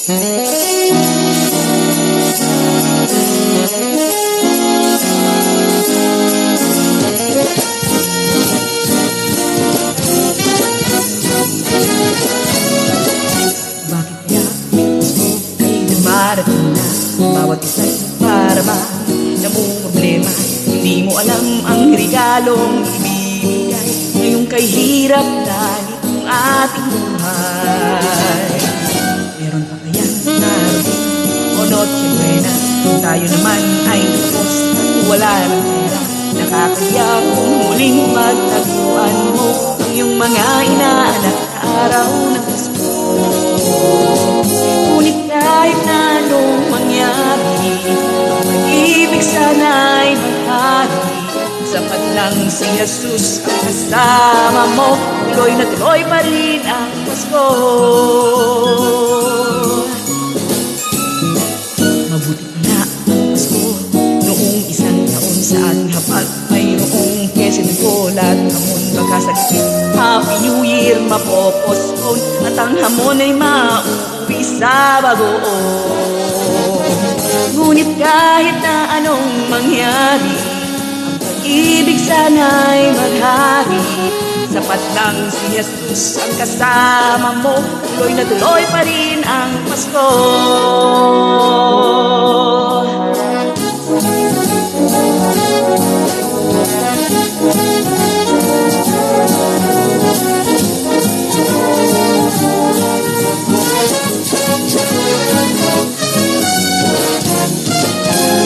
Bakit kaya gusto ay dumarating na bawat isa'y para ba namumroblema? Hindi mo alam ang regalong ibibigay ngayong kay hirap dahil ang ating buhay. Meron pa kayang narating o noche buena kung tayo naman ay lubos at wala ng pera? Nakakaya kung muling magtaguan mo ang iyong mga inaanak na araw ng Pasko. Ngunit kahit na anong mangyari, ang pag-ibig sana'y maghari. Sapat lang si Jesus ang kasama mo, tuloy na tuloy pa rin ang Pasko. Mabuti na ang Pasko noong isang taon sa ating hapag. Mayroong queso at hamon magkasakit. Happy New Year mapopospone at ang hamon ay mauuwi sa bagoong. Ngunit kahit na anong mangyari, ang pag-ibig sana'y maghari. Sapat lang si Jesus ang kasama mo, tuloy na tuloy pa rin ang Pasko.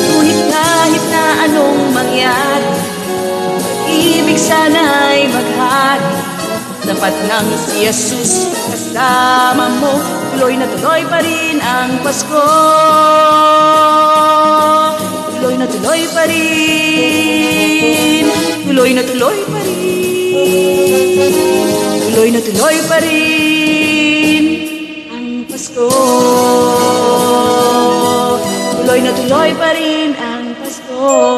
Ngunit kahit na anong mangyari, pag-ibig sana'y maghari. Sapat lang si Jesus kasama mo, tuloy na tuloy pa rin ang Pasko. Tuloy na tuloy pa rin, tuloy na tuloy pa rin, tuloy na tuloy pa rin ang Pasko. Tuloy na tuloy pa rin ang Pasko.